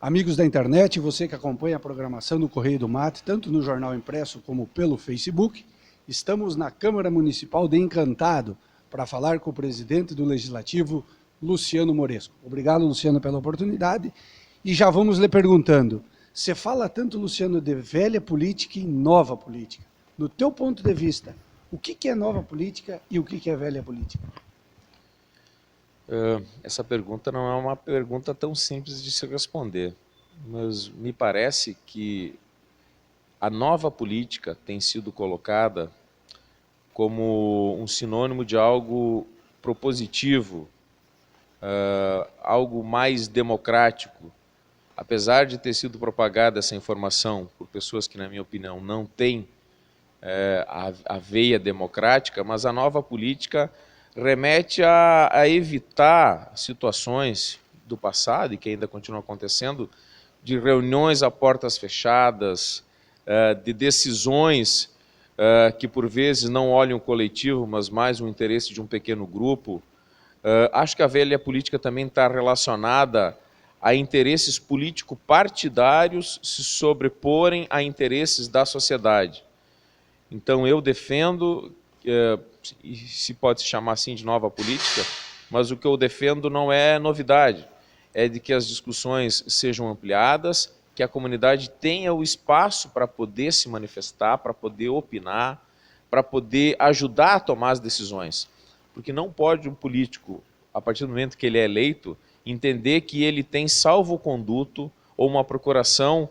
Amigos da internet, você que acompanha a programação do Correio do Mate, tanto no jornal impresso como pelo Facebook, estamos na Câmara Municipal de Encantado para falar com o presidente do Legislativo, Luciano Moresco. Obrigado, Luciano, pela oportunidade. E já vamos lhe perguntando, você fala tanto, Luciano, de velha política e nova política. No teu ponto de vista, o que é nova política e o que é velha política? Essa pergunta não é uma pergunta tão simples de se responder, mas me parece que a nova política tem sido colocada como um sinônimo de algo propositivo, algo mais democrático. Apesar de ter sido propagada essa informação por pessoas que, na minha opinião, não têm a veia democrática, mas a nova política remete a evitar situações do passado, e que ainda continuam acontecendo, de reuniões a portas fechadas, de decisões que por vezes não olham o coletivo, mas mais o interesse de um pequeno grupo. Acho que a velha política também está relacionada a interesses político-partidários se sobreporem a interesses da sociedade. Então eu defendo, se pode se chamar assim de nova política, mas o que eu defendo não é novidade, é de que as discussões sejam ampliadas, que a comunidade tenha o espaço para poder se manifestar, para poder opinar, para poder ajudar a tomar as decisões. Porque não pode um político, a partir do momento que ele é eleito, entender que ele tem salvo-conduto ou uma procuração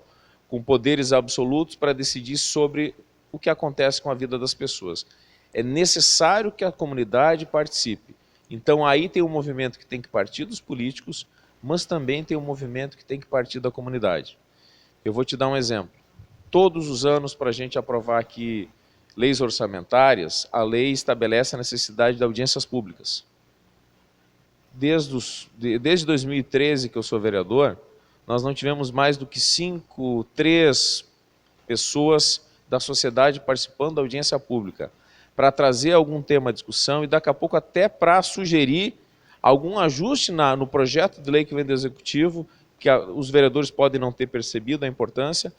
com poderes absolutos para decidir sobre o que acontece com a vida das pessoas. É necessário que a comunidade participe. Então aí tem um movimento que tem que partir dos políticos, mas também tem um movimento que tem que partir da comunidade. Eu vou te dar um exemplo. Todos os anos, para a gente aprovar aqui leis orçamentárias, a lei estabelece a necessidade de audiências públicas. Desde 2013 que eu sou vereador, nós não tivemos mais do que 3 pessoas da sociedade participando da audiência pública, para trazer algum tema à discussão e daqui a pouco até para sugerir algum ajuste no projeto de lei que vem do Executivo, que os vereadores podem não ter percebido a importância,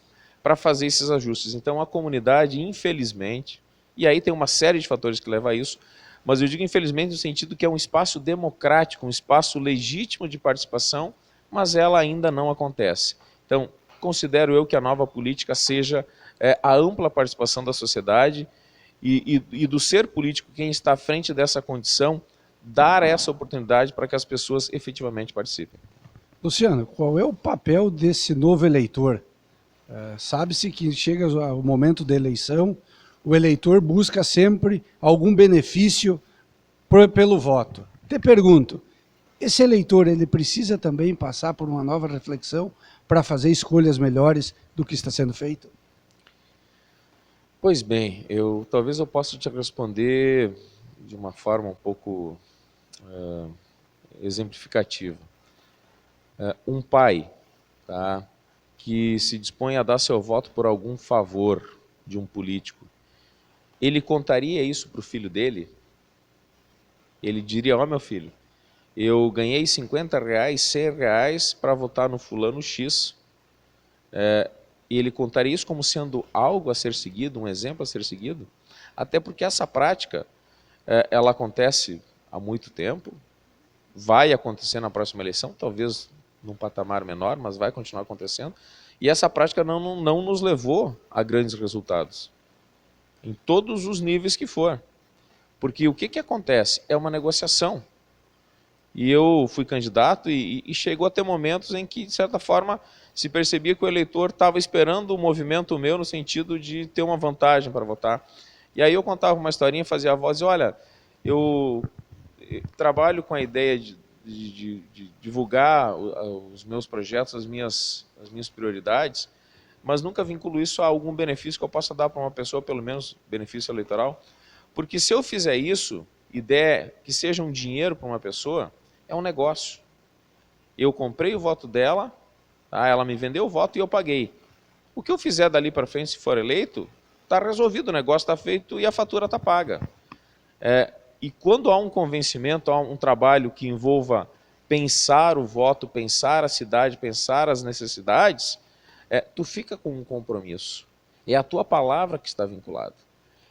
para fazer esses ajustes. Então a comunidade, infelizmente, e aí tem uma série de fatores que levam a isso, mas eu digo infelizmente no sentido que é um espaço democrático, um espaço legítimo de participação, mas ela ainda não acontece. Então, considero eu que a nova política seja a ampla participação da sociedade e do ser político, quem está à frente dessa condição, dar essa oportunidade para que as pessoas efetivamente participem. Luciano, qual é o papel desse novo eleitor? Sabe-se que chega o momento da eleição, o eleitor busca sempre algum benefício pelo voto. Te pergunto, esse eleitor ele precisa também passar por uma nova reflexão para fazer escolhas melhores do que está sendo feito? Pois bem, talvez eu possa te responder de uma forma um pouco exemplificativa. Um pai, tá, que se dispõe a dar seu voto por algum favor de um político, ele contaria isso para o filho dele? Ele diria, ó meu filho, eu ganhei R$50, R$100 para votar no fulano X, e ele contaria isso como sendo algo a ser seguido, um exemplo a ser seguido? Até porque essa prática, ela acontece há muito tempo, vai acontecer na próxima eleição, talvez num patamar menor, mas vai continuar acontecendo, e essa prática não nos levou a grandes resultados, em todos os níveis que for. Porque o que acontece? É uma negociação. E eu fui candidato e chegou a ter momentos em que, de certa forma, se percebia que o eleitor estava esperando um movimento meu no sentido de ter uma vantagem para votar. E aí eu contava uma historinha, fazia a voz, e olha, eu trabalho com a ideia de divulgar os meus projetos, as minhas prioridades, mas nunca vinculo isso a algum benefício que eu possa dar para uma pessoa, pelo menos benefício eleitoral. Porque se eu fizer isso e der que seja um dinheiro para uma pessoa, é um negócio. Eu comprei o voto dela, tá? Ela me vendeu o voto e eu paguei. O que eu fizer dali para frente, se for eleito, está resolvido, o negócio está feito e a fatura está paga. E quando há um convencimento, há um trabalho que envolva pensar o voto, pensar a cidade, pensar as necessidades, tu fica com um compromisso. É a tua palavra que está vinculada.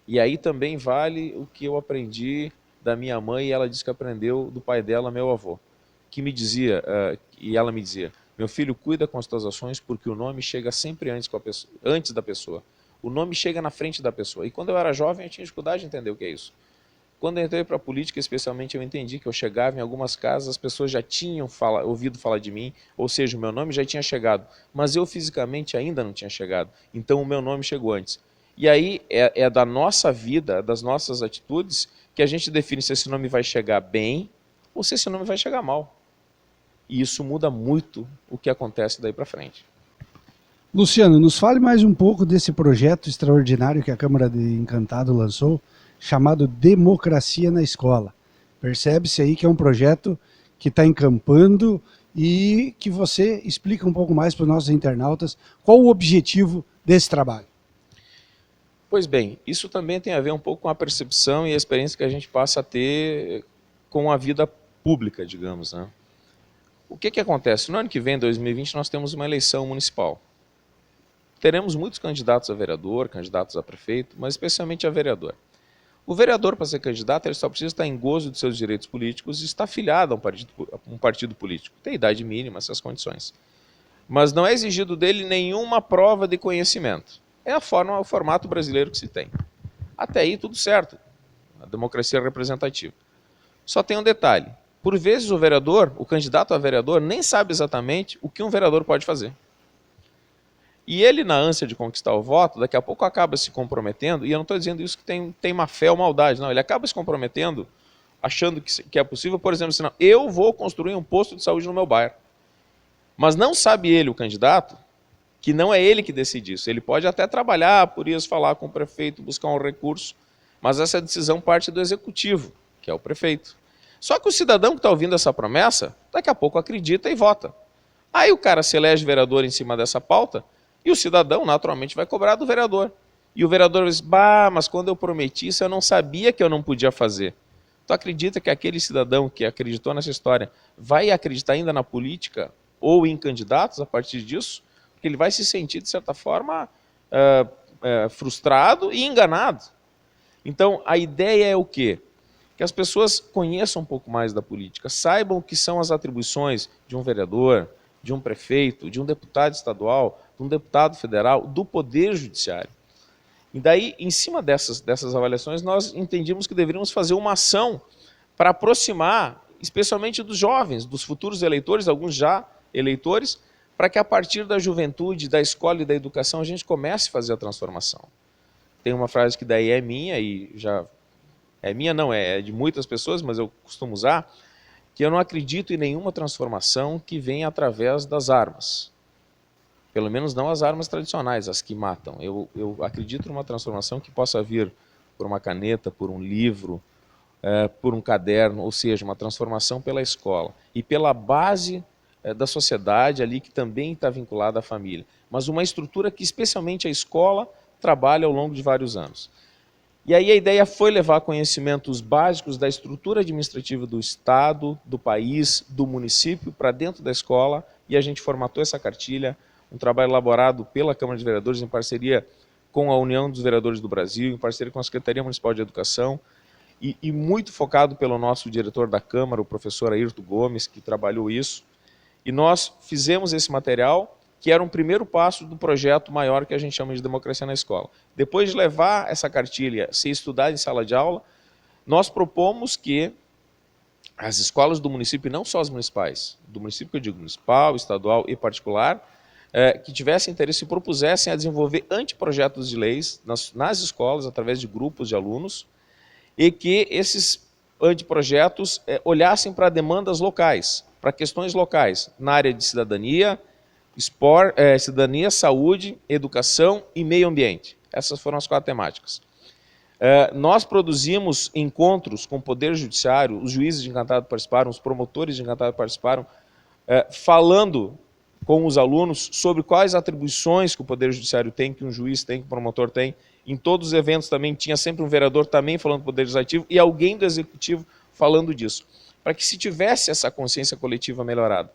E aí também vale o que eu aprendi da minha mãe, e ela disse que aprendeu do pai dela, meu avô, que me dizia, e ela me dizia, meu filho, cuida com as tuas ações, porque o nome chega sempre antes da pessoa. O nome chega na frente da pessoa. E quando eu era jovem, eu tinha dificuldade de entender o que é isso. Quando eu entrei para a política, especialmente, eu entendi que eu chegava em algumas casas, as pessoas já tinham ouvido falar de mim, ou seja, o meu nome já tinha chegado, mas eu fisicamente ainda não tinha chegado. Então o meu nome chegou antes. E aí é da nossa vida, das nossas atitudes, que a gente define se esse nome vai chegar bem ou se esse nome vai chegar mal. E isso muda muito o que acontece daí para frente. Luciano, nos fale mais um pouco desse projeto extraordinário que a Câmara de Encantado lançou, chamado Democracia na Escola. Percebe-se aí que é um projeto que está encampando e que você explica um pouco mais para os nossos internautas qual o objetivo desse trabalho. Pois bem, isso também tem a ver um pouco com a percepção e a experiência que a gente passa a ter com a vida pública, digamos, né? O que acontece? No ano que vem, 2020, nós temos uma eleição municipal. Teremos muitos candidatos a vereador, candidatos a prefeito, mas especialmente a vereador. O vereador, para ser candidato, ele só precisa estar em gozo de seus direitos políticos e estar afiliado a um partido político. Tem idade mínima, essas condições. Mas não é exigido dele nenhuma prova de conhecimento. É o formato brasileiro que se tem. Até aí, tudo certo. A democracia representativa. Só tem um detalhe. Por vezes o vereador, o candidato a vereador, nem sabe exatamente o que um vereador pode fazer. E ele, na ânsia de conquistar o voto, daqui a pouco acaba se comprometendo, e eu não estou dizendo isso que tem má fé ou maldade, não. Ele acaba se comprometendo, achando que é possível, por exemplo, assim, não, eu vou construir um posto de saúde no meu bairro. Mas não sabe ele, o candidato, que não é ele que decide isso. Ele pode até trabalhar por isso, falar com o prefeito, buscar um recurso, mas essa decisão parte do executivo, que é o prefeito. Só que o cidadão que está ouvindo essa promessa, daqui a pouco acredita e vota. Aí o cara se elege vereador em cima dessa pauta, e o cidadão, naturalmente, vai cobrar do vereador. E o vereador diz, mas quando eu prometi isso, eu não sabia que eu não podia fazer. Tu acredita que aquele cidadão que acreditou nessa história vai acreditar ainda na política ou em candidatos a partir disso? Porque ele vai se sentir, de certa forma, frustrado e enganado. Então, a ideia é o quê? Que as pessoas conheçam um pouco mais da política, saibam o que são as atribuições de um vereador, de um prefeito, de um deputado estadual, de um deputado federal, do Poder Judiciário. E daí, em cima dessas avaliações, nós entendíamos que deveríamos fazer uma ação para aproximar, especialmente dos jovens, dos futuros eleitores, alguns já eleitores, para que a partir da juventude, da escola e da educação, a gente comece a fazer a transformação. Tem uma frase que daí é minha, e já... É minha não, é de muitas pessoas, mas eu costumo usar, que eu não acredito em nenhuma transformação que venha através das armas. Pelo menos não as armas tradicionais, as que matam. Eu acredito numa transformação que possa vir por uma caneta, por um livro, por um caderno, ou seja, uma transformação pela escola e pela base da sociedade ali que também está vinculada à família. Mas uma estrutura que especialmente a escola trabalha ao longo de vários anos. E aí a ideia foi levar conhecimentos básicos da estrutura administrativa do Estado, do país, do município para dentro da escola, e a gente formatou essa cartilha, um trabalho elaborado pela Câmara de Vereadores em parceria com a União dos Vereadores do Brasil, em parceria com a Secretaria Municipal de Educação, e muito focado pelo nosso diretor da Câmara, o professor Ayrton Gomes, que trabalhou isso. E nós fizemos esse material, que era um primeiro passo do projeto maior que a gente chama de Democracia na Escola. Depois de levar essa cartilha a ser estudada em sala de aula, nós propomos que as escolas do município, não só as municipais, do município que eu digo municipal, estadual e particular, que tivessem interesse e propusessem a desenvolver anteprojetos de leis nas escolas, através de grupos de alunos, e que esses anteprojetos olhassem para demandas locais, para questões locais, na área de cidadania, cidadania, saúde, educação e meio ambiente. Essas foram as 4 temáticas. Nós produzimos encontros com o Poder Judiciário, os juízes de Encantado participaram, os promotores de Encantado participaram, falando com os alunos sobre quais atribuições que o Poder Judiciário tem, que um juiz tem, que o promotor tem. Em todos os eventos também tinha sempre um vereador também falando do Poder Legislativo e alguém do Executivo falando disso. para que se tivesse essa consciência coletiva melhorada.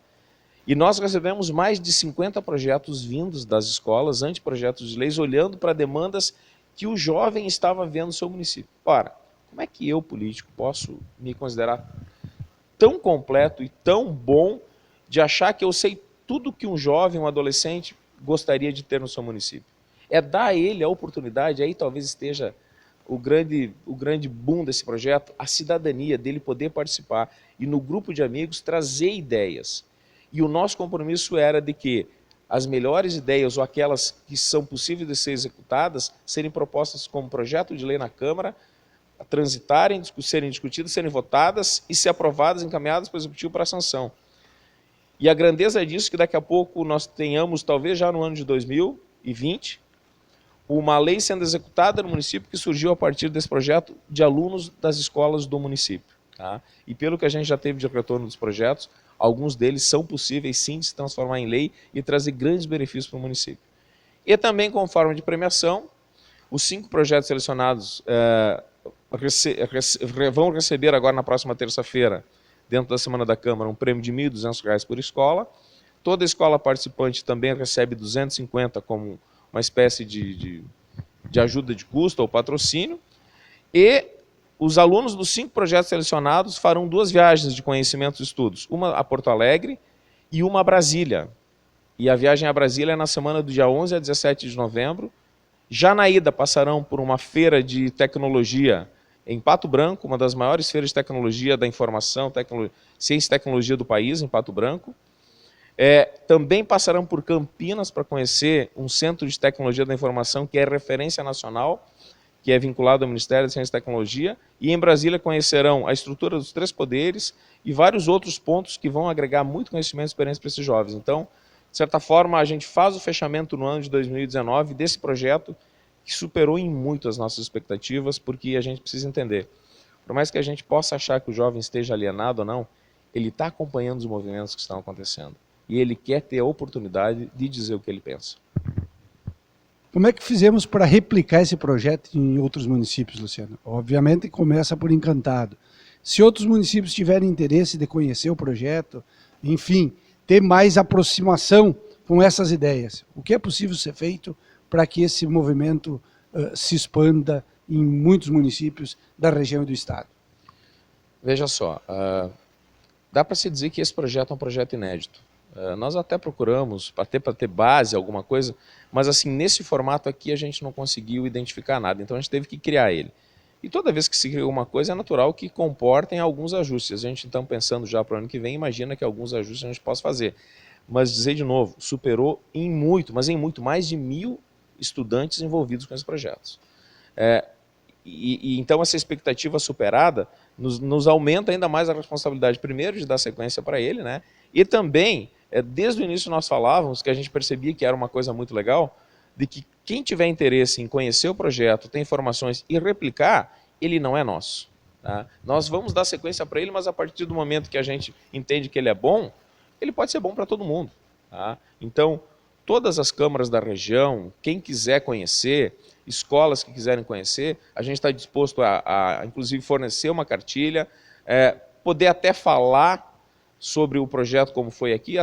E nós recebemos mais de 50 projetos vindos das escolas, anteprojetos de leis, olhando para demandas que o jovem estava vendo no seu município. Ora, como é que eu, político, posso me considerar tão completo e tão bom de achar que eu sei tudo que um jovem, um adolescente gostaria de ter no seu município? É dar a ele a oportunidade, aí talvez esteja o grande boom desse projeto, a cidadania dele poder participar e no grupo de amigos trazer ideias. E o nosso compromisso era de que as melhores ideias ou aquelas que são possíveis de ser executadas serem propostas como projeto de lei na Câmara, transitarem, serem discutidas, serem votadas e ser aprovadas, encaminhadas para o Executivo para sanção. E a grandeza disso é que daqui a pouco nós tenhamos, talvez já no ano de 2020, uma lei sendo executada no município que surgiu a partir desse projeto de alunos das escolas do município. Tá? E pelo que a gente já teve de retorno dos projetos, alguns deles são possíveis sim de se transformar em lei e trazer grandes benefícios para o município. E também, como forma de premiação, os 5 projetos selecionados vão receber agora na próxima terça-feira, dentro da Semana da Câmara, um prêmio de R$ 1.200 por escola. Toda escola participante também recebe 250 como uma espécie de ajuda de custo ou patrocínio. E os alunos dos 5 projetos selecionados farão 2 viagens de conhecimentos e estudos, uma a Porto Alegre e uma a Brasília. E a viagem a Brasília é na semana do dia 11 a 17 de novembro. Já na ida passarão por uma feira de tecnologia em Pato Branco, uma das maiores feiras de tecnologia da informação, ciência e tecnologia do país, em Pato Branco. Também passarão por Campinas para conhecer um centro de tecnologia da informação que é referência nacional, que é vinculado ao Ministério da Ciência e Tecnologia, e em Brasília conhecerão a estrutura dos 3 poderes e vários outros pontos que vão agregar muito conhecimento e experiência para esses jovens. Então, de certa forma, a gente faz o fechamento no ano de 2019 desse projeto que superou em muito as nossas expectativas, porque a gente precisa entender, por mais que a gente possa achar que o jovem esteja alienado ou não, ele está acompanhando os movimentos que estão acontecendo e ele quer ter a oportunidade de dizer o que ele pensa. Como é que fizemos para replicar esse projeto em outros municípios, Luciano? Obviamente começa por Encantado. Se outros municípios tiverem interesse de conhecer o projeto, enfim, ter mais aproximação com essas ideias, o que é possível ser feito para que esse movimento se expanda em muitos municípios da região e do estado? Veja só, dá para se dizer que esse projeto é um projeto inédito. Nós até procuramos, para ter base, alguma coisa, mas assim, nesse formato aqui a gente não conseguiu identificar nada, então a gente teve que criar ele. E toda vez que se cria alguma coisa, é natural que comportem alguns ajustes. A gente, então, pensando já para o ano que vem, imagina que alguns ajustes a gente possa fazer. Mas, dizer de novo, superou em muito, mas em muito, mais de 1.000 estudantes envolvidos com esses projetos. Então, essa expectativa superada nos aumenta ainda mais a responsabilidade, primeiro, de dar sequência para ele, né? E também, desde o início nós falávamos que a gente percebia que era uma coisa muito legal, de que quem tiver interesse em conhecer o projeto, ter informações e replicar, ele não é nosso. Tá? Nós vamos dar sequência para ele, mas a partir do momento que a gente entende que ele é bom, ele pode ser bom para todo mundo. Tá? Então, todas as câmaras da região, quem quiser conhecer, escolas que quiserem conhecer, a gente está disposto a inclusive, fornecer uma cartilha, poder até falar sobre o projeto como foi aqui, eu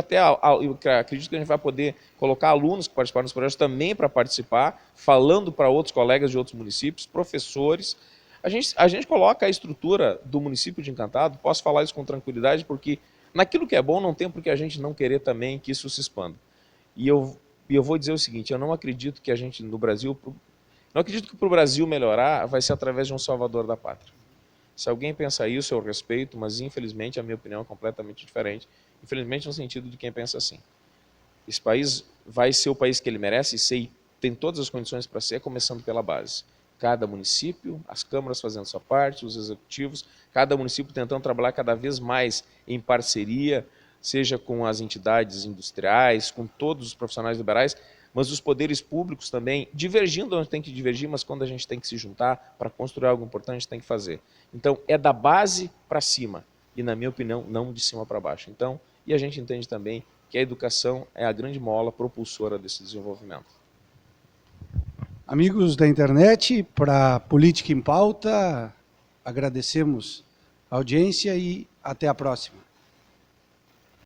acredito que a gente vai poder colocar alunos que participaram dos projetos também para participar, falando para outros colegas de outros municípios, professores. A gente coloca a estrutura do município de Encantado, posso falar isso com tranquilidade, porque naquilo que é bom não tem por que a gente não querer também que isso se expanda. E eu vou dizer o seguinte, eu não acredito que a gente no Brasil, não acredito que para o Brasil melhorar vai ser através de um salvador da pátria. Se alguém pensa isso, eu respeito, mas infelizmente a minha opinião é completamente diferente. Infelizmente no sentido de quem pensa assim. Esse país vai ser o país que ele merece ser e tem todas as condições para ser, começando pela base. Cada município, as câmaras fazendo sua parte, os executivos, cada município tentando trabalhar cada vez mais em parceria, seja com as entidades industriais, com todos os profissionais liberais, mas os poderes públicos também, divergindo onde tem que divergir, mas quando a gente tem que se juntar para construir algo importante, tem que fazer. Então, é da base para cima, e na minha opinião, não de cima para baixo. Então, e a gente entende também que a educação é a grande mola propulsora desse desenvolvimento. Amigos da internet, para Política em Pauta, agradecemos a audiência e Até a próxima.